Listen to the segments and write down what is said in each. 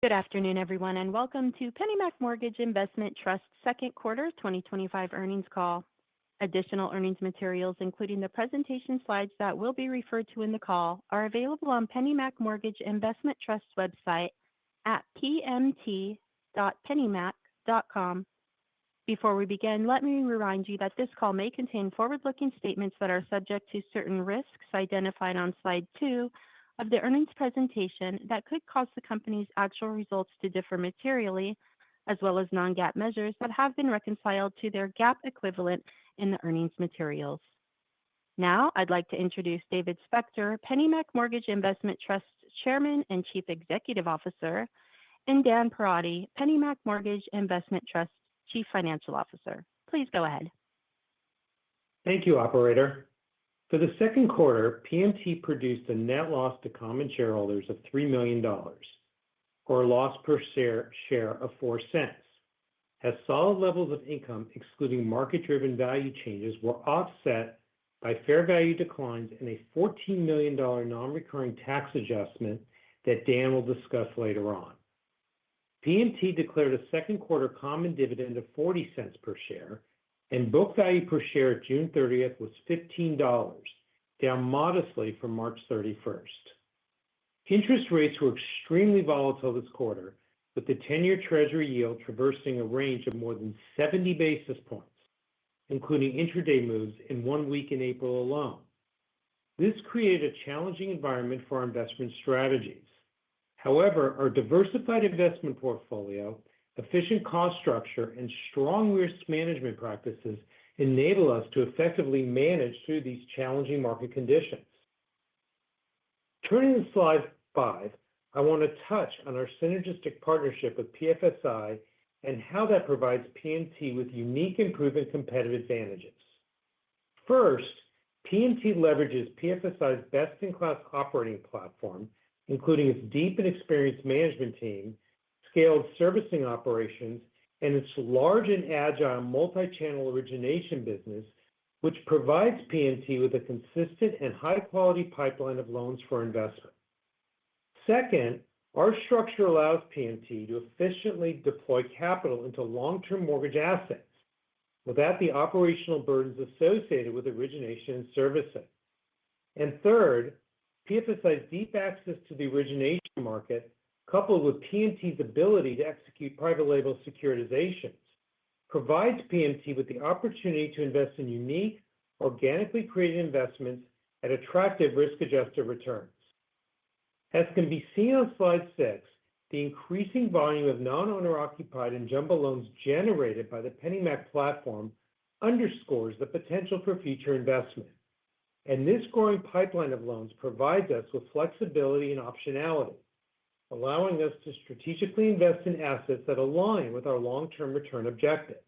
Good afternoon, everyone, and welcome to PennyMac Mortgage Investment Trust second quarter 2025 earnings call. Additional earnings materials, including the presentation slides that will be referred to in the call, are available on PennyMac Mortgage Investment Trust's website at pmt.pennymac.com. Before we begin, let me remind you that this call may contain forward-looking statements that are subject to certain risks identified on slide 2 of the earnings presentation that could cause the company's actual results to differ materially, as well as non-GAAP measures that have been reconciled to their GAAP equivalent in the earnings materials. Now, I'd like to introduce David Spector, PennyMac Mortgage Investment Trust's Chairman and Chief Executive Officer, and Dan Perotti, PennyMac Mortgage Investment Trust's Chief Financial Officer. Please go ahead. Thank you, Operator. For the second quarter, PMT produced a net loss to common shareholders of $3 million, or a loss per share of 4 cents, as solid levels of income, excluding market-driven value changes, were offset by fair value declines and a $14 million non-recurring tax adjustment that Dan will discuss later on. PMT declared a second quarter common dividend of 40 cents per share, and book value per share at June 30th was $15, down modestly from March 31st. Interest rates were extremely volatile this quarter, with the 10-year Treasury yield traversing a range of more than 70 basis points, including intraday moves in 1 week in April alone. This created a challenging environment for our investment strategies. However, our diversified investment portfolio, efficient cost structure, and strong risk management practices enable us to effectively manage through these challenging market conditions. Turning to slide 5, I want to touch on our synergistic partnership with PFSI and how that provides PMT with unique and proven competitive advantages. First, PMT leverages PFSI's best-in-class operating platform, including its deep and experienced management team, scaled servicing operations, and its large and agile multi-channel origination business, which provides PMT with a consistent and high-quality pipeline of loans for investment. Second, our structure allows PMT to efficiently deploy capital into long-term mortgage assets without the operational burdens associated with origination and servicing. And third, PFSI's deep access to the origination market, coupled with PMT's ability to execute private label securitizations, provides PMT with the opportunity to invest in unique, organically created investments at attractive risk-adjusted returns. As can be seen on slide 6, the increasing volume of non-owner-occupied and jumbo loans generated by the PennyMac platform underscores the potential for future investment. And this growing pipeline of loans provides us with flexibility and optionality, allowing us to strategically invest in assets that align with our long-term return objectives.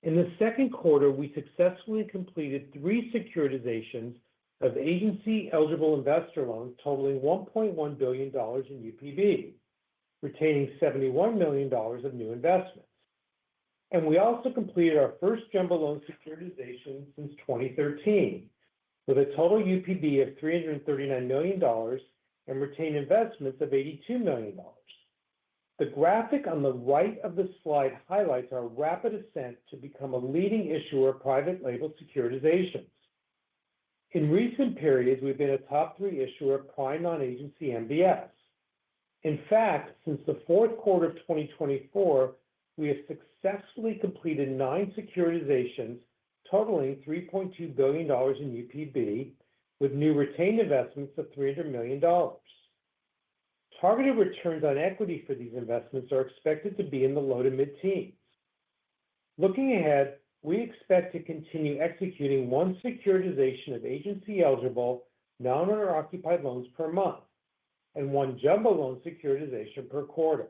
In the second quarter, we successfully completed 3 securitizations of agency-eligible investor loans totaling $1.1 billion in UPB, retaining $71 million of new investments. And we also completed our first jumbo loan securitization since 2013, with a total UPB of $339 million and retained investments of $82 million. The graphic on the right of the slide highlights our rapid ascent to become a leading issuer of private label securitizations. In recent periods, we've been a top 3 issuer of prime non-agency MBS. In fact, since the fourth quarter of 2024, we have successfully completed 9 securitizations totaling $3.2 billion in UPB, with new retained investments of $300 million. Targeted returns on equity for these investments are expected to be in the low to mid-teens. Looking ahead, we expect to continue executing 1 securitization of agency-eligible non-owner-occupied loans per month and 1 jumbo loan securitization per quarter.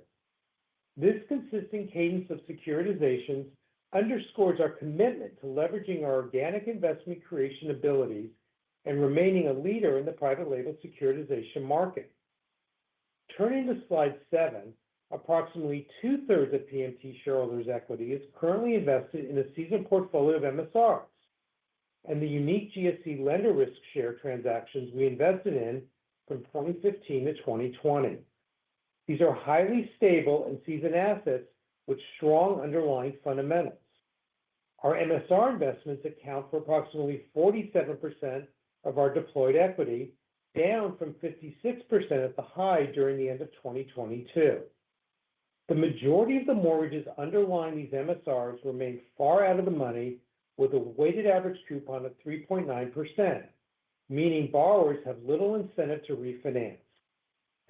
This consistent cadence of securitizations underscores our commitment to leveraging our organic investment creation abilities and remaining a leader in the private label securitization market. Turning to slide 7, approximately 2/3 of PMT shareholders' equity is currently invested in a seasoned portfolio of MSRs and the unique GSE lender risk share transactions we invested in from 2015 to 2020. These are highly stable and seasoned assets with strong underlying fundamentals. Our MSR investments account for approximately 47% of our deployed equity, down from 56% at the high during the end of 2022. The majority of the mortgages underlying these MSRs remain far out of the money with a weighted average coupon of 3.9%, meaning borrowers have little incentive to refinance.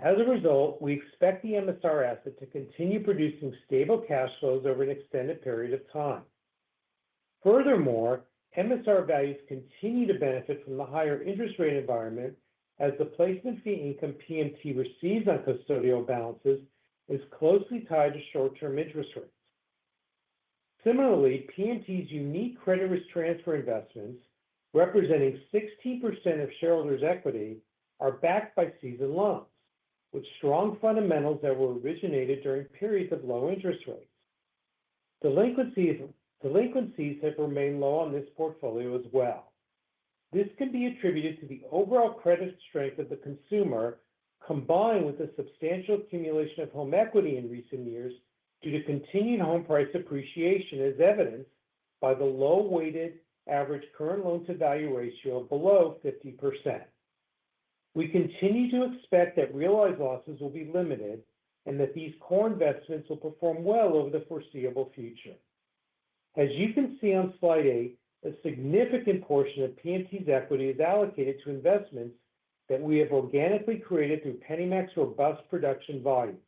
As a result, we expect the MSR asset to continue producing stable cash flows over an extended period of time. Furthermore, MSR values continue to benefit from the higher interest rate environment as the placement fee income PMT receives on custodial balances is closely tied to short-term interest rates. Similarly, PMT's unique credit risk transfer investments, representing 16% of shareholders' equity, are backed by seasoned loans, with strong fundamentals that were originated during periods of low interest rates. Delinquencies have remained low on this portfolio as well. This can be attributed to the overall credit strength of the consumer, combined with the substantial accumulation of home equity in recent years due to continued home price appreciation, as evidenced by the low weighted average current loan-to-value ratio of below 50%. We continue to expect that realized losses will be limited and that these core investments will perform well over the foreseeable future. As you can see on slide 8, a significant portion of PMT's equity is allocated to investments that we have organically created through PennyMac's robust production volumes.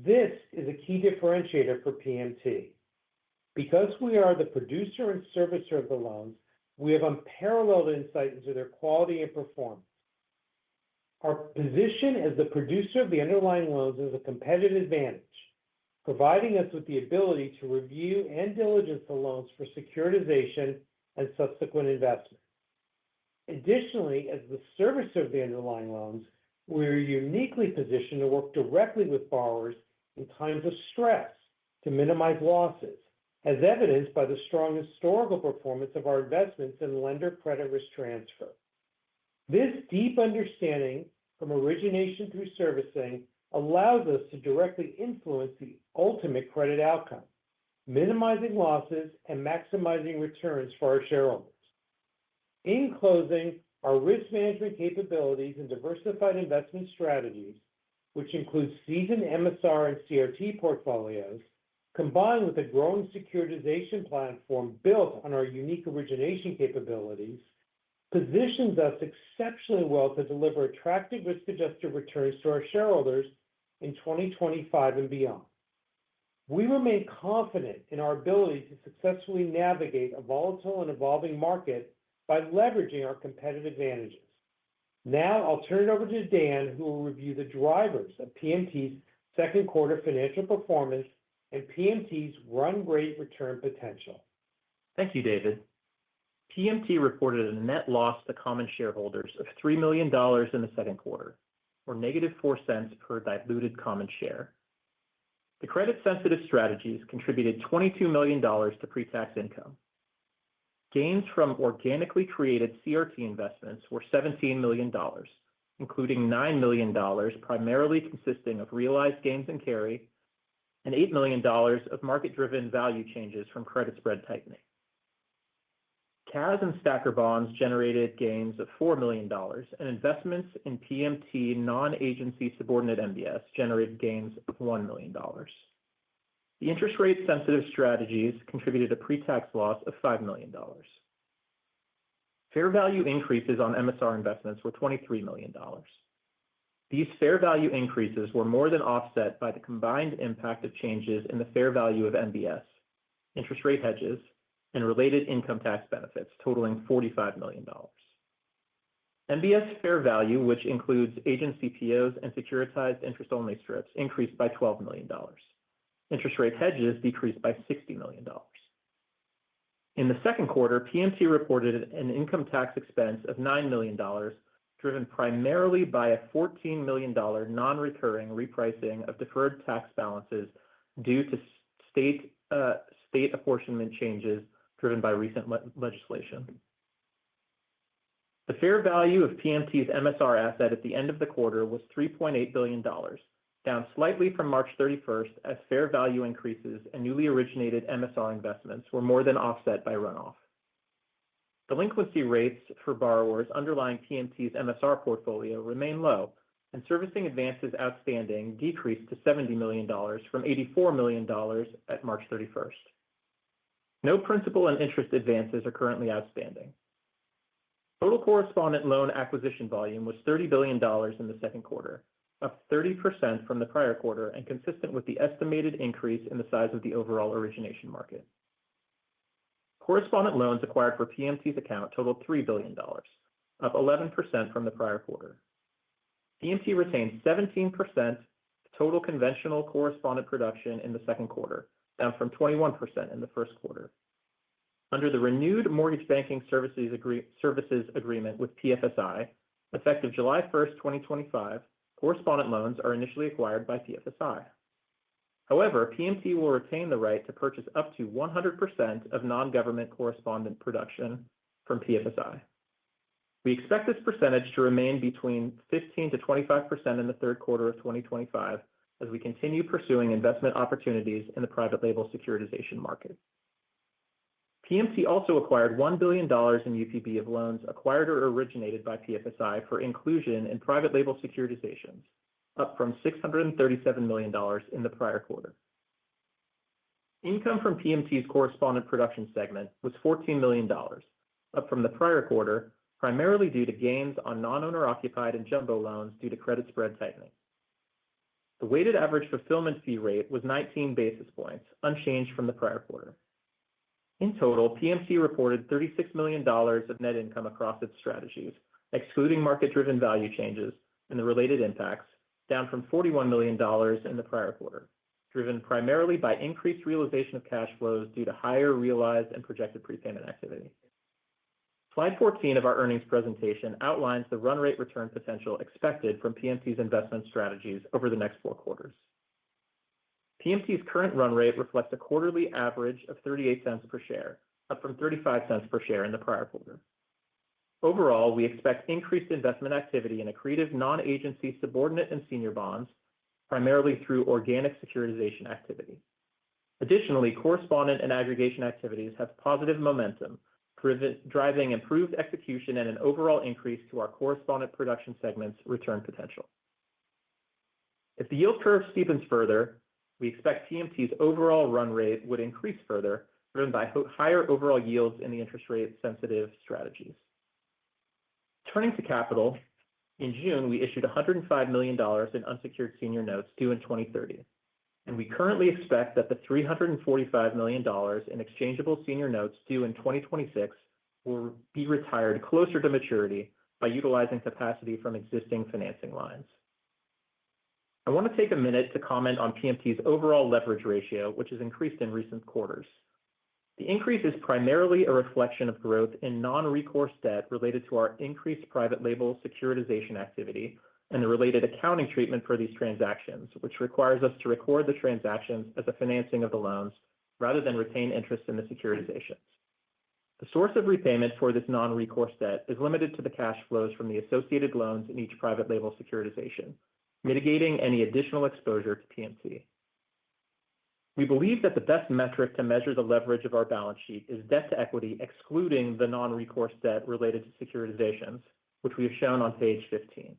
This is a key differentiator for PMT. Because we are the producer and servicer of the loans, we have unparalleled insight into their quality and performance. Our position as the producer of the underlying loans is a competitive advantage, providing us with the ability to review and diligence the loans for securitization and subsequent investment. Additionally, as the servicer of the underlying loans, we are uniquely positioned to work directly with borrowers in times of stress to minimize losses, as evidenced by the strong historical performance of our investments in lender credit risk transfer. This deep understanding from origination through servicing allows us to directly influence the ultimate credit outcome, minimizing losses and maximizing returns for our shareholders. In closing, our risk management capabilities and diversified investment strategies, which include seasoned MSR and CRT portfolios, combined with a growing securitization platform built on our unique origination capabilities, positions us exceptionally well to deliver attractive risk-adjusted returns to our shareholders in 2025 and beyond. We remain confident in our ability to successfully navigate a volatile and evolving market by leveraging our competitive advantages. Now, I'll turn it over to Dan, who will review the drivers of PMT's second quarter financial performance and PMT's run rate return potential. Thank you, David. PMT reported a net loss to common shareholders of $3 million in the second quarter, or -$0.04 per diluted common share. The credit-sensitive strategies contributed $22 million to pre-tax income. Gains from organically created CRT investments were $17 million, including $9 million primarily consisting of realized gains and carry, and $8 million of market-driven value changes from credit spread tightening. CAS and Stacker bonds generated gains of $4 million, and investments in PMT non-agency subordinate MBS generated gains of $1 million. The interest rate-sensitive strategies contributed a pre-tax loss of $5 million. Fair value increases on MSR investments were $23 million. These fair value increases were more than offset by the combined impact of changes in the fair value of MBS, interest rate hedges, and related income tax benefits, totaling $45 million. MBS fair value, which includes agency POs and securitized interest-only strips, increased by $12 million. Interest rate hedges decreased by $60 million. In the second quarter, PMT reported an income tax expense of $9 million, driven primarily by a $14 million non-recurring repricing of deferred tax balances due to state apportionment changes driven by recent legislation. The fair value of PMT's MSR asset at the end of the quarter was $3.8 billion, down slightly from March 31st as fair value increases and newly originated MSR investments were more than offset by runoff. Delinquency rates for borrowers underlying PMT's MSR portfolio remain low, and servicing advances outstanding decreased to $70 million from $84 million at March 31st. No principal and interest advances are currently outstanding. Total correspondent loan acquisition volume was $30 billion in the second quarter, up 30% from the prior quarter and consistent with the estimated increase in the size of the overall origination market. Correspondent loans acquired for PMT's account totaled $3 billion, up 11% from the prior quarter. PMT retained 17% of total conventional correspondent production in the second quarter, down from 21% in the first quarter. Under the renewed mortgage banking services agreement with PFSI, effective July 1st, 2025, correspondent loans are initially acquired by PFSI. However, PMT will retain the right to purchase up to 100% of non-government correspondent production from PFSI. We expect this percentage to remain between 15 to 25% in the third quarter of 2025 as we continue pursuing investment opportunities in the private label securitization market. PMT also acquired $1 billion in UPB of loans acquired or originated by PFSI for inclusion in private label securitizations, up from $637 million in the prior quarter. Income from PMT's correspondent production segment was $14 million, up from the prior quarter, primarily due to gains on non-owner occupied and jumbo loans due to credit spread tightening. The weighted average fulfillment fee rate was 19 basis points, unchanged from the prior quarter. In total, PMT reported $36 million of net income across its strategies, excluding market-driven value changes and the related impacts, down from $41 million in the prior quarter, driven primarily by increased realization of cash flows due to higher realized and projected prepayment activity. Slide 14 of our earnings presentation outlines the run rate return potential expected from PMT's investment strategies over the next 4 quarters. PMT's current run rate reflects a quarterly average of 38 cents per share, up from 35 cents per share in the prior quarter. Overall, we expect increased investment activity in accretive non-agency subordinate and senior bonds, primarily through organic securitization activity. Additionally, correspondent and aggregation activities have positive momentum, driving improved execution and an overall increase to our correspondent production segment's return potential. If the yield curve steepens further, we expect PMT's overall run rate would increase further, driven by higher overall yields in the interest rate sensitive strategies. Turning to capital, in June, we issued $105 million in unsecured senior notes due in 2030, and we currently expect that the $345 million in exchangeable senior notes due in 2026 will be retired closer to maturity by utilizing capacity from existing financing lines. I want to take a minute to comment on PMT's overall leverage ratio, which has increased in recent quarters. The increase is primarily a reflection of growth in non-recourse debt related to our increased private label securitization activity and the related accounting treatment for these transactions, which requires us to record the transactions as a financing of the loans rather than retain interest in the securitizations. The source of repayment for this non-recourse debt is limited to the cash flows from the associated loans in each private label securitization, mitigating any additional exposure to PMT. We believe that the best metric to measure the leverage of our balance sheet is debt to equity excluding the non-recourse debt related to securitizations, which we have shown on page 15.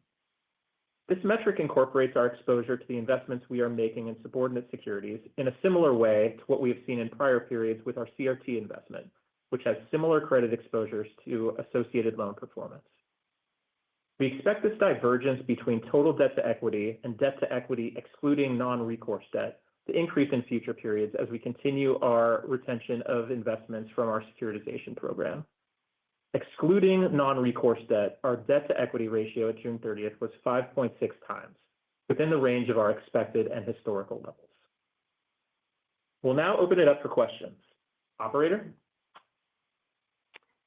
This metric incorporates our exposure to the investments we are making in subordinate securities in a similar way to what we have seen in prior periods with our CRT investment, which has similar credit exposures to associated loan performance. We expect this divergence between total debt to equity and debt to equity excluding non-recourse debt to increase in future periods as we continue our retention of investments from our securitization program. Excluding non-recourse debt, our debt to equity ratio at June 30th was 5.6 times, within the range of our expected and historical levels. We'll now open it up for questions. Operator?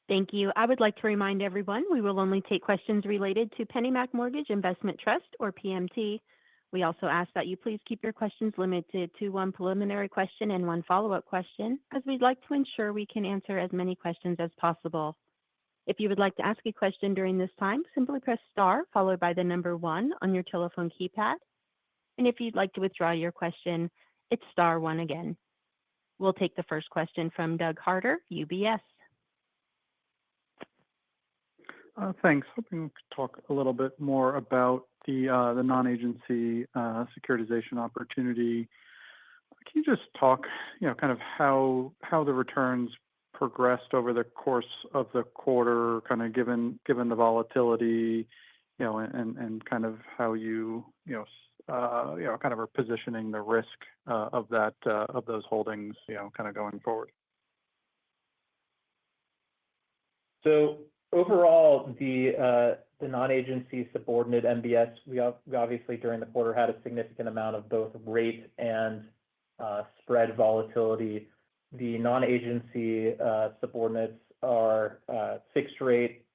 Thank you. I would like to remind everyone we will only take questions related to PennyMac Mortgage Investment Trust, or PMT. We also ask that you please keep your questions limited to one preliminary question and one follow-up question, as we'd like to ensure we can answer as many questions as possible. If you would like to ask a question during this time, simply press star followed by the number 1 on your telephone keypad. And if you'd like to withdraw your question, it's star one again. We'll take the first question from Doug Harter, UBS. Thanks. Hoping we could talk a little bit more about the non-agency securitization opportunity. Can you just talk, kind of how the returns progressed over the course of the quarter, kind of given the volatility, and kind of how you kind of are positioning the risk of those holdings, kind of going forward. So overall, the non-agency subordinate MBS, we obviously during the quarter had a significant amount of both rate and spread volatility. The non-agency subordinates are fixed rate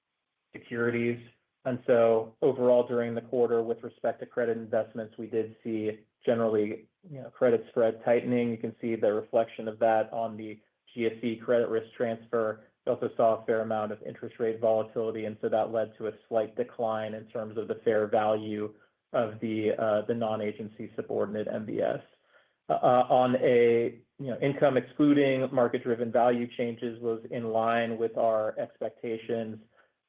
securities. And so overall during the quarter with respect to credit investments, we did see generally credit spread tightening. You can see the reflection of that on the GSE credit risk transfer. We also saw a fair amount of interest rate volatility, and so that led to a slight decline in terms of the fair value of the non-agency subordinate MBS. On a income excluding market-driven value changes was in line with our expectations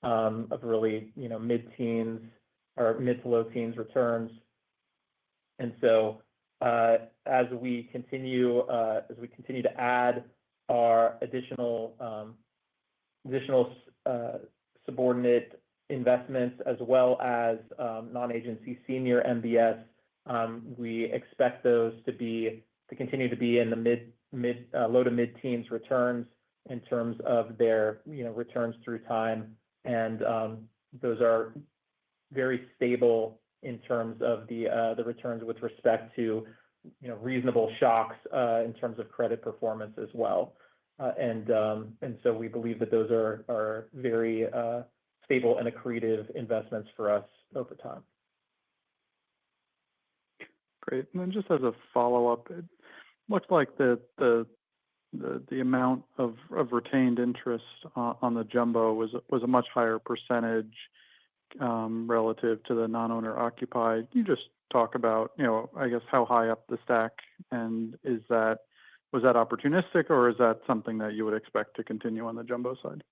of really mid-teens or mid to low teens returns. And so as we continue to add our additional subordinate investments as well as non-agency senior MBS, we expect those to continue to be in the low to mid-teens returns in terms of their returns through time, and those are very stable in terms of the returns with respect to reasonable shocks in terms of credit performance as well, and so we believe that those are very stable and accretive investments for us over time. Great. And then just as a follow-up, it looks like the amount of retained interest on the jumbo was a much higher percentage relative to the non-owner occupied. Can you just talk about, I guess, how high up the stack, and was that opportunistic, or is that something that you would expect to continue on the jumbo side?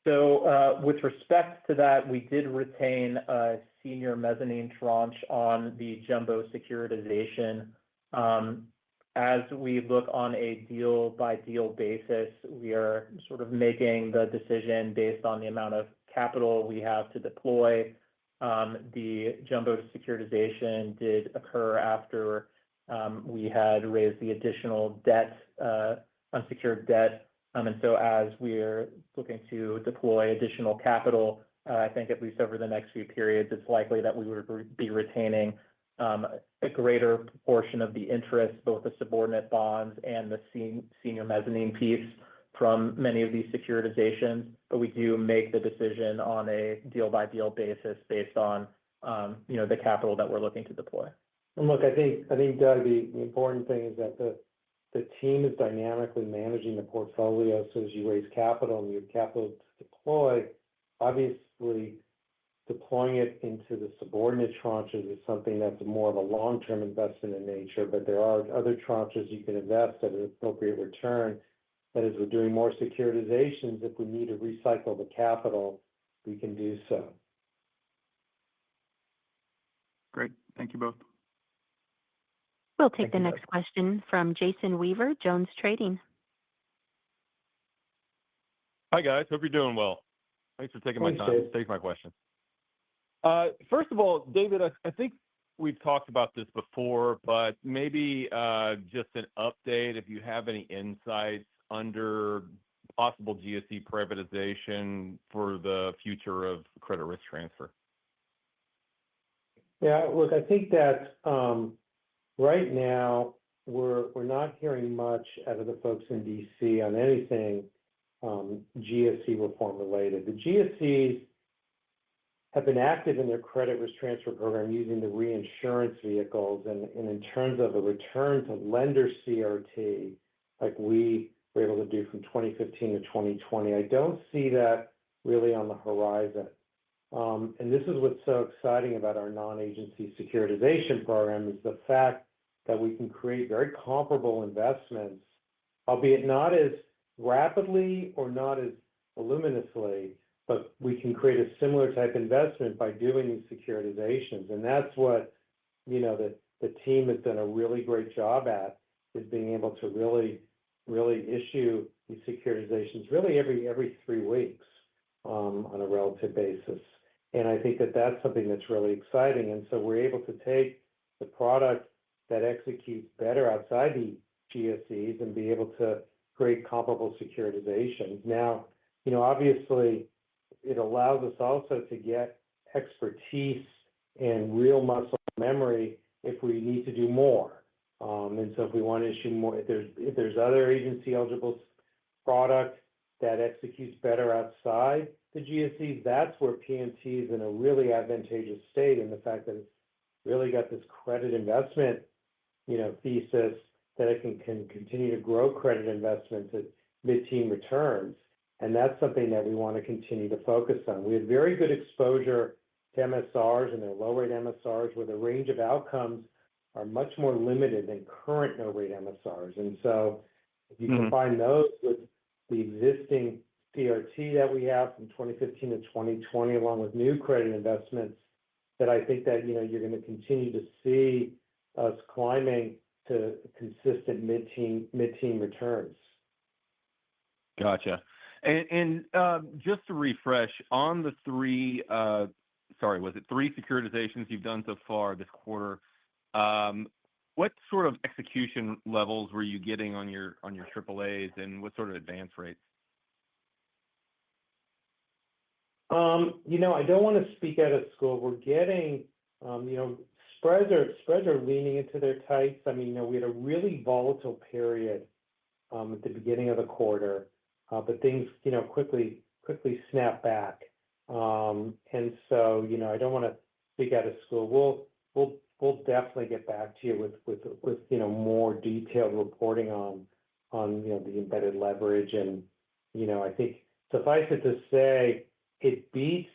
So with respect to that, we did retain a senior mezzanine tranche on the jumbo securitization. As we look on a deal-by-deal basis, we are sort of making the decision based on the amount of capital we have to deploy. The jumbo securitization did occur after we had raised the additional debt, unsecured debt. And so as we're looking to deploy additional capital, I think at least over the next few periods, it's likely that we would be retaining a greater proportion of the interest, both the subordinate bonds and the senior mezzanine piece from many of these securitizations. But we do make the decision on a deal-by-deal basis based on the capital that we're looking to deploy. And look, I think Doug, the important thing is that the team is dynamically managing the portfolio. So as you raise capital and you have capital to deploy, obviously deploying it into the subordinate tranches is something that's more of a long-term investment in nature, but there are other tranches you can invest at an appropriate return. That is, we're doing more securitizations. If we need to recycle the capital, we can do so. Great. Thank you both. We'll take the next question from Jason Weaver, Jones Trading. Hi, guys. Hope you're doing well. Thanks for taking my time to take my question. First of all, David, I think we've talked about this before, but maybe just an update if you have any insights under possible GSE privatization for the future of credit risk transfer. Yeah, look, I think that right now we're not hearing much out of the folks in D.C. on anything GSE reform related. The GSEs have been active in their credit risk transfer program using the reinsurance vehicles, and in terms of a return to lender CRT, like we were able to do from 2015 to 2020, I don't see that really on the horizon. And this is what's so exciting about our non-agency securitization program is the fact that we can create very comparable investments, albeit not as rapidly or not as voluminously, but we can create a similar type investment by doing these securitizations. And that's what, the team has done a really great job at, is being able to really issue these securitizations really every 3 weeks on a relative basis. And I think that that's something that's really exciting. And so we're able to take the product that executes better outside the GSEs and be able to create comparable securitizations. Now, obviously, it allows us also to get expertise and real muscle memory if we need to do more. And so if we want to issue more, if there's other agency eligible product that executes better outside the GSEs, that's where PMT is in a really advantageous state in the fact that it's really got this credit investment, thesis that it can continue to grow credit investments at mid-teen returns. And that's something that we want to continue to focus on. We have very good exposure to MSRs and their low-rate MSRs where the range of outcomes are much more limited than current no-rate MSRs. And so if you combine those with the existing CRT that we have from 2015 to 2020, along with new credit investments, that I think that, you're going to continue to see us climbing to consistent mid-teen returns. Gotcha. And just to refresh, on the three securitizations you've done so far this quarter, what sort of execution levels were you getting on your AAAs, and what sort of advance rates? I don't want to speak out of school. We're getting, spreads are leaning into their tights. I mean, we had a really volatile period at the beginning of the quarter, but things, quickly snap back. And so, I don't want to speak out of school. We'll definitely get back to you with more detailed reporting on the embedded leverage. And, I think suffice it to say, it beats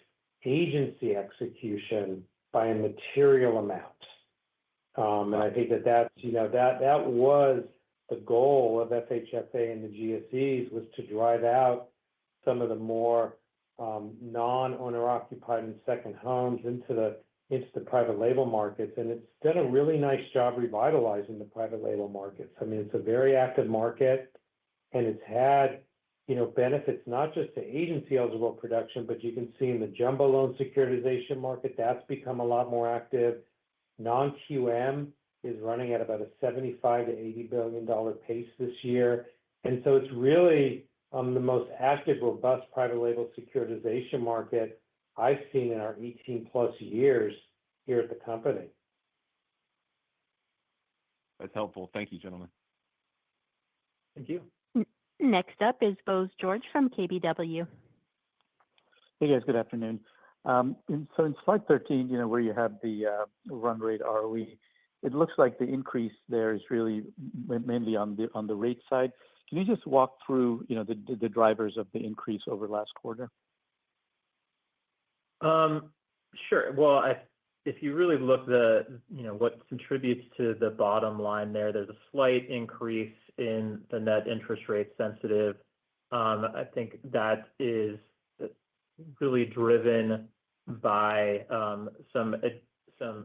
agency execution by a material amount. And I think that was the goal of FHFA and the GSEs, was to drive out some of the more non-owner occupied and second homes into the private label markets. And it's done a really nice job revitalizing the private label markets. I mean, it's a very active market, and it's had benefits not just to agency eligible production, but you can see in the jumbo loan securitization market, that's become a lot more active. Non-QM is running at about a $75 to $80 billion pace this year. And so it's really the most active, robust private label securitization market I've seen in our 18 plus years here at the company. That's helpful. Thank you, gentlemen. Thank you. Next up is Bose George from KBW. Hey guys, good afternoon. So in slide 13, where you have the run rate ROE, it looks like the increase there is really mainly on the rate side. Can you just walk through, the drivers of the increase over last quarter? Sure. Well, if you really look what contributes to the bottom line there's a slight increase in the net interest rate sensitive. I think that is really driven by some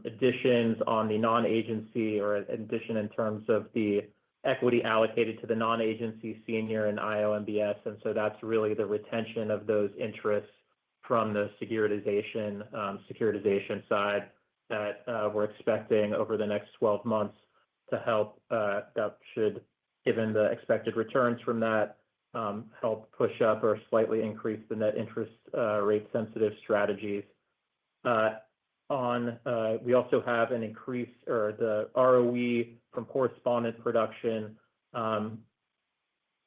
additions on the non-agency, or addition in terms of the equity allocated to the non-agency senior and IOMBS. And so that's really the retention of those interests from the securitization side that we're expecting over the next 12 months to help. That should, given the expected returns from that, help push up or slightly increase the net interest rate sensitive strategies. We also have an increase, or the ROE from correspondent production. The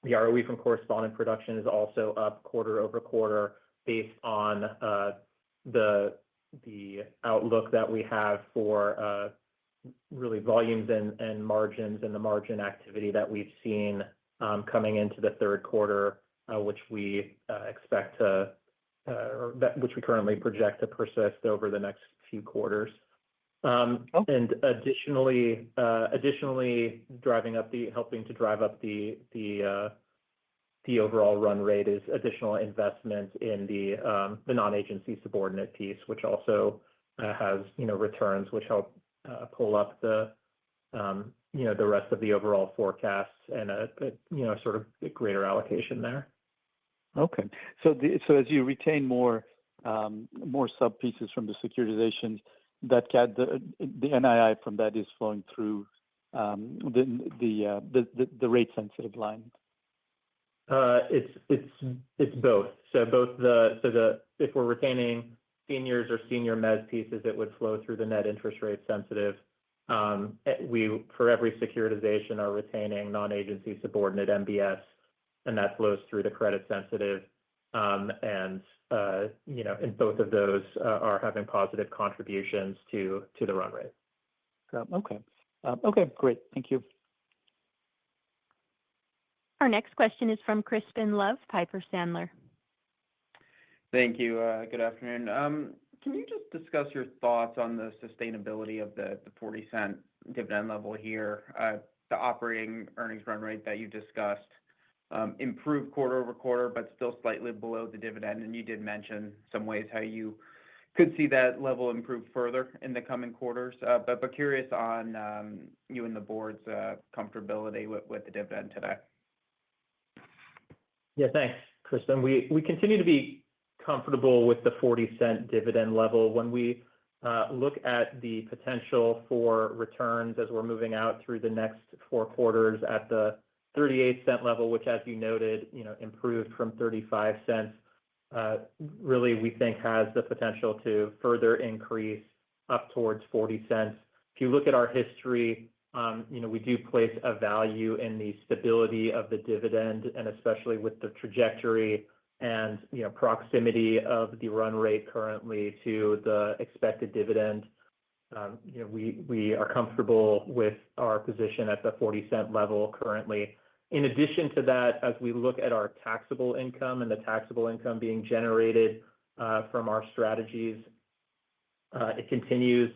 ROE from correspondent production is also up quarter over quarter based on the outlook that we have for really volumes and margins, and the margin activity that we've seen coming into the third quarter, which we expect to which we currently project to persist over the next few quarters. Oh, And additionally, helping to drive up the overall run rate is additional investment in the non-agency subordinate piece, which also has returns which help pull up the rest of the overall forecasts and a sort of greater allocation there. okay. So as you retain more sub pieces from the securitizations, the NII from that is flowing through the rate sensitive line. It's both. So if we're retaining seniors or senior mezz pieces, it would flow through the net interest rate sensitive. We, for every securitization, are retaining non-agency subordinate MBS, and that flows through the credit sensitive. And both of those are having positive contributions to the run rate. Okay. Okay, great. Thank you. Our next question is from Crispin Love, Piper Sandler. Thank you. Good afternoon. Can you just discuss your thoughts on the sustainability of the 40-cent dividend level here? The operating earnings run rate that you discussed improved quarter over quarter, but still slightly below the dividend. And you did mention some ways how you could see that level improve further in the coming quarters. But curious on you and the board's comfortability with the dividend today. Yeah, thanks, Kristen. We continue to be comfortable with the 40-cent dividend level. When we look at the potential for returns as we're moving out through the next 4 quarters at the 38-cent level, which, as you noted, improved from 35 cents, really we think has the potential to further increase up towards 40 cents. If you look at our history, we do place a value in the stability of the dividend, and especially with the trajectory and proximity of the run rate currently to the expected dividend. We are comfortable with our position at the 40-cent level currently. In addition to that, as we look at our taxable income and the taxable income being generated from our strategies, it continues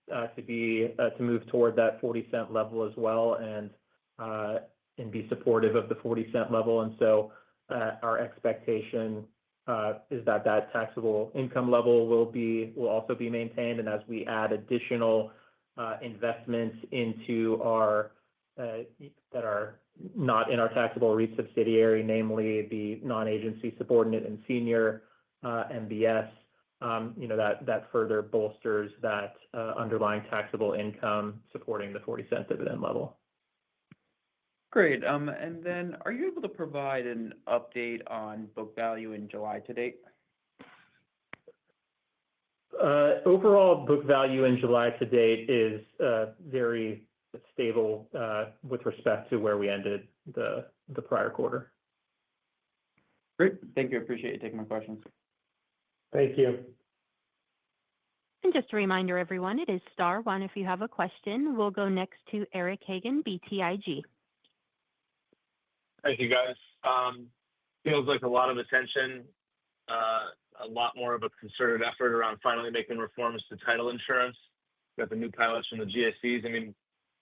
to move toward that 40-cent level as well, and be supportive of the 40-cent level. And so our expectation is that taxable income level will also be maintained. And as we add additional investments into that are not in our taxable REIT subsidiary, namely the non-agency subordinate and senior MBS, that further bolsters that underlying taxable income supporting the 40-cent dividend level. Great. And then are you able to provide an update on book value in July to date? Overall book value in July to date is very stable with respect to where we ended the prior quarter. Great. Thank you. Appreciate you taking my questions. Thank you. And just a reminder, everyone, it is star one if you have a question. We'll go next to Eric Hagen, BTIG. Thank you, guys. Feels like a lot of attention, a lot more of a concerted effort around finally making reforms to title insurance. Got the new pilots from the GSEs. I mean,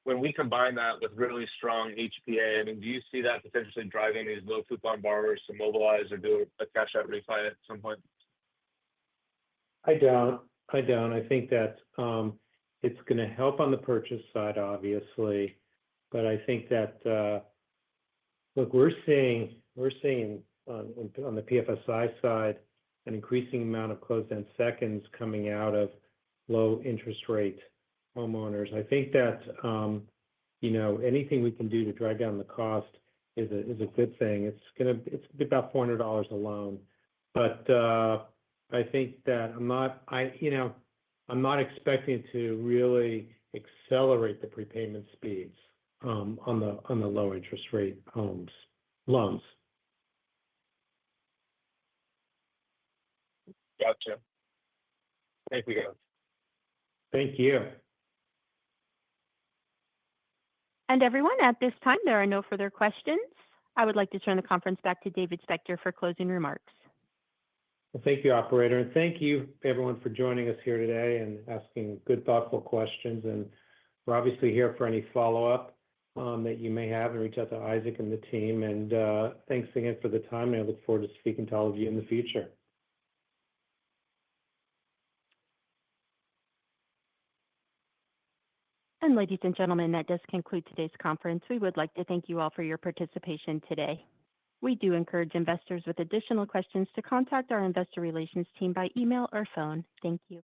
when we combine that with really strong HPA, I mean, do you see that potentially driving these low coupon borrowers to mobilize or do a cash out refi at some point? I don't. I think that it's going to help on the purchase side, obviously, but I think that look, we're seeing on the PFSI side an increasing amount of closed-end seconds coming out of low interest rate homeowners. I think that anything we can do to drive down the cost is a good thing. It's about $400 a loan, but I think that I'm not expecting to really accelerate the prepayment speeds on the low interest rate loans. Gotcha. Thank you, guys. Thank you. And everyone, at this time, there are no further questions. I would like to turn the conference back to David Spector for closing remarks. Well, thank you, operator, and thank you, everyone, for joining us here today and asking good, thoughtful questions. And we're obviously here for any follow-up that you may have, and reach out to Isaac and the team. And thanks again for the time, and I look forward to speaking to all of you in the future. And ladies and gentlemen, that does conclude today's conference. We would like to thank you all for your participation today. We do encourage investors with additional questions to contact our investor relations team by email or phone. Thank you.